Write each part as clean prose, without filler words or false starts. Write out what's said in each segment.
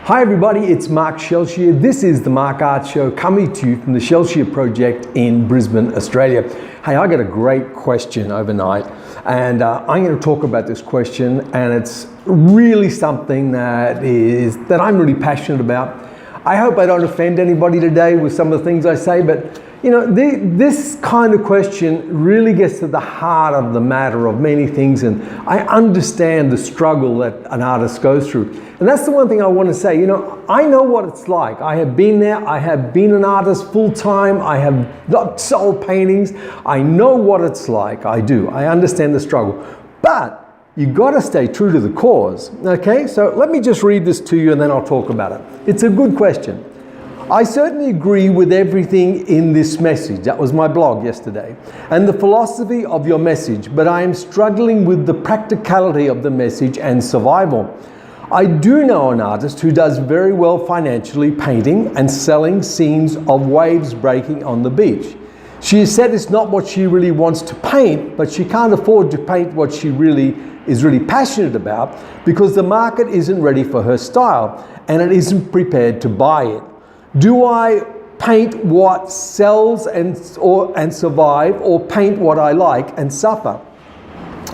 Hi everybody, it's Mark Shellshear. This is the Mark Art Show coming to you from the Shellshear project in Brisbane, Australia. Hey, I got a great question overnight and I'm going to talk about this question, and it's really something that I'm really passionate about. I hope I don't offend anybody today with some of the things I say, but you know, this kind of question really gets to the heart of the matter of many things, and I understand the struggle that an artist goes through. And that's the one thing I want to say. You know, I know what it's like. I have been there. I have been an artist full time. I have not sold paintings. I know what it's like. I do. I understand the struggle. But you've got to stay true to the cause. Okay, so let me just read this to you and then I'll talk about it. It's a good question. I certainly agree with everything in this message. That was my blog yesterday. And the philosophy of your message, but I am struggling with the practicality of the message and survival. I do know an artist who does very well financially, painting and selling scenes of waves breaking on the beach. She has said it's not what she really wants to paint, but she can't afford to paint what she is really passionate about because the market isn't ready for her style and it isn't prepared to buy it. Do I paint what sells and survive, or paint what I like and suffer?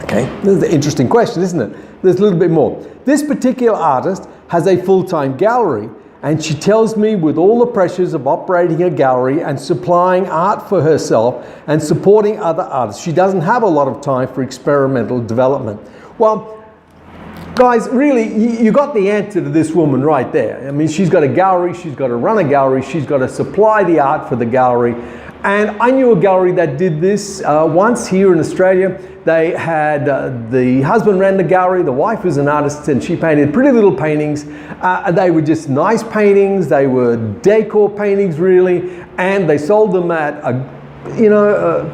Okay, this is an interesting question, isn't it? There's a little bit more. This particular artist has a full-time gallery, and she tells me with all the pressures of operating a gallery and supplying art for herself and supporting other artists, she doesn't have a lot of time for experimental development. Well, guys, really, you got the answer to this woman right there. I mean, she's got a gallery, she's got to run a gallery, she's got to supply the art for the gallery. And I knew a gallery that did this once here in Australia. They had, the husband ran the gallery, the wife was an artist, and she painted pretty little paintings. They were just nice paintings, they were decor paintings really, and they sold them at,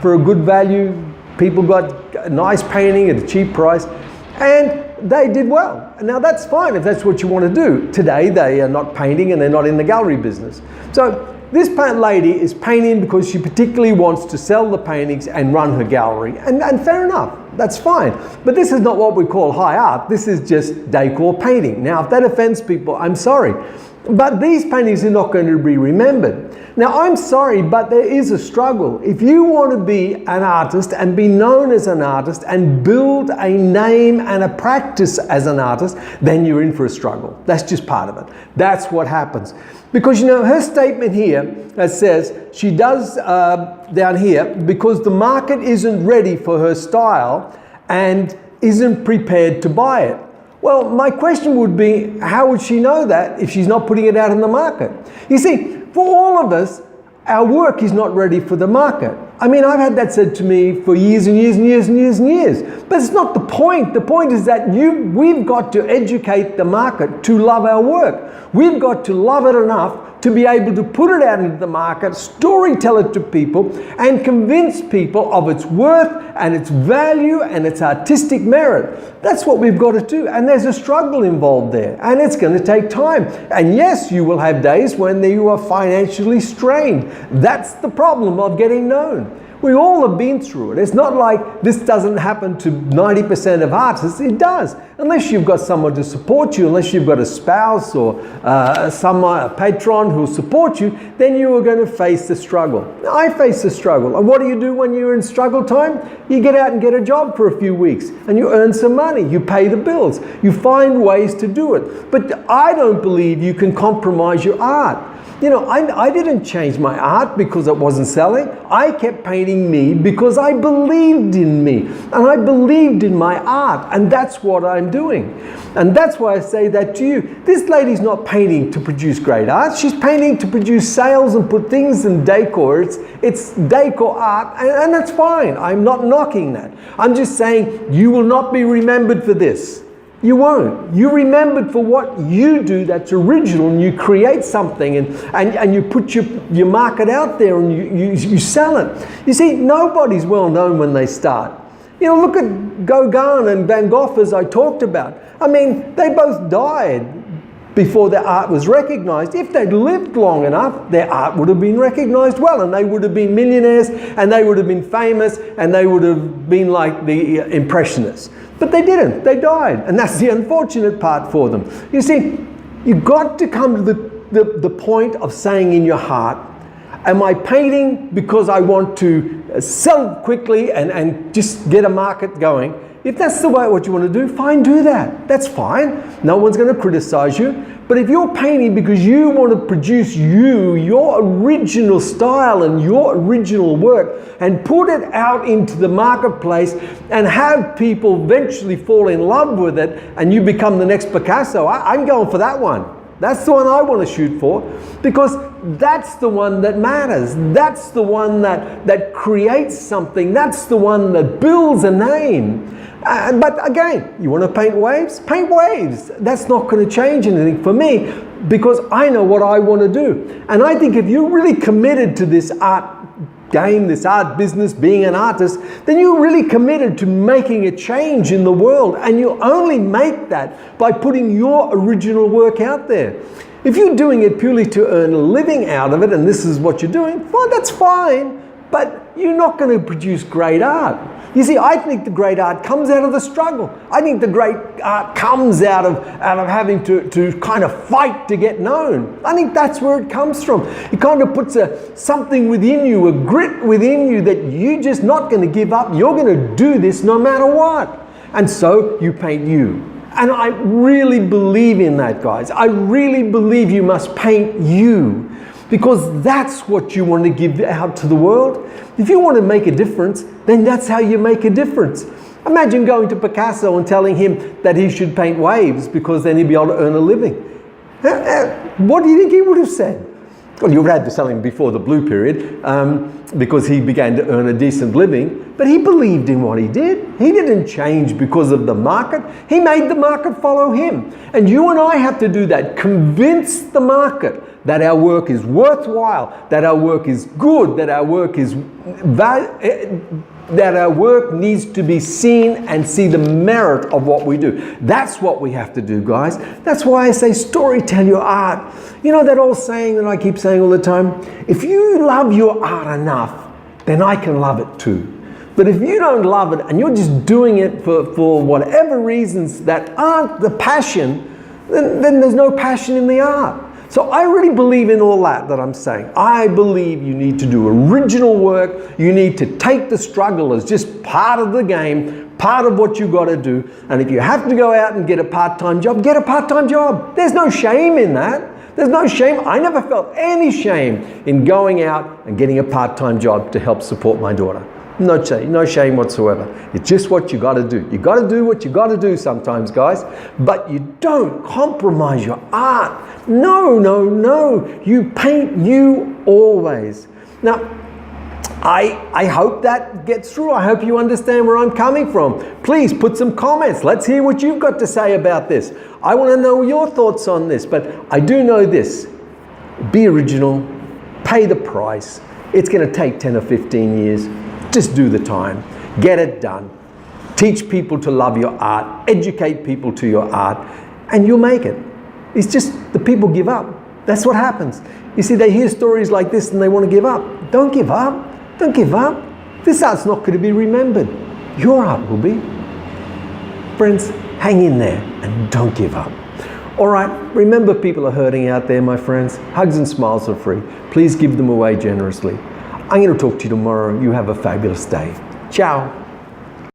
for a good value. People got a nice painting at a cheap price, and they did well. Now that's fine if that's what you want to do. Today they are not painting and they're not in the gallery business. So this lady is painting because she particularly wants to sell the paintings and run her gallery. And fair enough, that's fine. But this is not what we call high art. This is just decor painting. Now if that offends people, I'm sorry. But these paintings are not going to be remembered. Now I'm sorry, but there is a struggle. If you want to be an artist and be known as an artist and build a name and a practice as an artist, then you're in for a struggle. That's just part of it. That's what happens. Because you know, her statement here that says she does down here because the market isn't ready for her style and isn't prepared to buy it. Well, my question would be, how would she know that if she's not putting it out in the market? You see, for all of us, our work is not ready for the market. I mean, I've had that said to me for years and years and years and years and years. But it's not the point. The point is that we've got to educate the market to love our work. We've got to love it enough to be able to put it out into the market, story tell it to people, and convince people of its worth and its value and its artistic merit. That's what we've got to do. And there's a struggle involved there, and it's going to take time. And yes, you will have days when you are financially strained. That's the problem of getting known. We all have been through it. It's not like this doesn't happen to 90% of artists. It does. Unless you've got someone to support you, unless you've got a spouse or a patron who will support you, then you are going to face the struggle. I face the struggle. And what do you do when you're in struggle time? You get out and get a job for a few weeks and you earn some money. You pay the bills. You find ways to do it. But I don't believe you can compromise your art. You know, I didn't change my art because it wasn't selling. I kept painting me because I believed in me and I believed in my art, and that's what I'm doing. And that's why I say that to you. This lady's not painting to produce great art. She's painting to produce sales and put things in decor. It's decor art, and that's fine. I'm not knocking that. I'm just saying you will not be remembered for this. You won't. You're remembered for what you do that's original, and you create something and you put your market out there and you sell it. You see, nobody's well known when they start. You know, look at Gauguin and Van Gogh, as I talked about. I mean, they both died before their art was recognized. If they'd lived long enough, their art would have been recognized well, and they would have been millionaires, and they would have been famous, and they would have been like the Impressionists. But they didn't. They died, and that's the unfortunate part for them. You see, You've got to come to the point of saying in your heart, am I painting because I want to sell quickly and just get a market going? If that's the way what you want to do, fine, do that. That's fine. No one's going to criticize you. But if you're painting because you want to produce your original style and your original work and put it out into the marketplace and have people eventually fall in love with it and you become the next Picasso, I'm going for that one. That's the one I want to shoot for, because that's the one that matters. That's the one that creates something. That's the one that builds a name. But again, you want to paint waves? Paint waves. That's not going to change anything for me, because I know what I want to do. And I think if you're really committed to this art game, this art business, being an artist, then you're really committed to making a change in the world. And you only make that by putting your original work out there. If you're doing it purely to earn a living out of it, and this is what you're doing, well, that's fine, but you're not going to produce great art. You see, I think the great art comes out of the struggle. I think the great art comes out of having to kind of fight to get known. I think that's where it comes from. It kind of puts something within you, a grit within you that you're just not going to give up. You're going to do this no matter what. And so you paint you. And I really believe in that, guys. I really believe you must paint you, because that's what you want to give out to the world. If you want to make a difference, then that's how you make a difference. Imagine going to Picasso and telling him that he should paint waves because then he'd be able to earn a living. What do you think he would have said? Well, you would have had to sell him before the blue period because he began to earn a decent living, but he believed in what he did. He didn't change because of the market. He made the market follow him. And you and I have to do that. Convince the market that our work is worthwhile, that our work is good, that our work is that our work needs to be seen and see the merit of what we do. That's what we have to do, guys. That's why I say story, tell your art. You know that old saying that I keep saying all the time? If you love your art enough, then I can love it too. But if you don't love it and you're just doing it for whatever reasons that aren't the passion, then there's no passion in the art. So I really believe in all that I'm saying. I believe you need to do original work. You need to take the struggle as just part of the game, part of what you got to do. And if you have to go out and get a part-time job, get a part-time job. There's no shame in that. There's no shame. I never felt any shame in going out and getting a part-time job to help support my daughter. No shame whatsoever. It's just what you got to do. You got to do what you got to do sometimes, guys. But you don't compromise your art. No. You paint you always. Now, I hope that gets through. I hope you understand where I'm coming from. Please put some comments. Let's hear what you've got to say about this. I want to know your thoughts on this. But I do know this. Be original. Pay the price. It's going to take 10 or 15 years. Just do the time, get it done, teach people to love your art, educate people to your art, and you'll make it. It's just the people give up. That's what happens. You see, they hear stories like this and they want to give up. Don't give up. Don't give up. This art's not going to be remembered. Your art will be. Friends, hang in there and don't give up. All right, remember, people are hurting out there, my friends. Hugs and smiles are free. Please give them away generously. I'm going to talk to you tomorrow. You have a fabulous day. Ciao.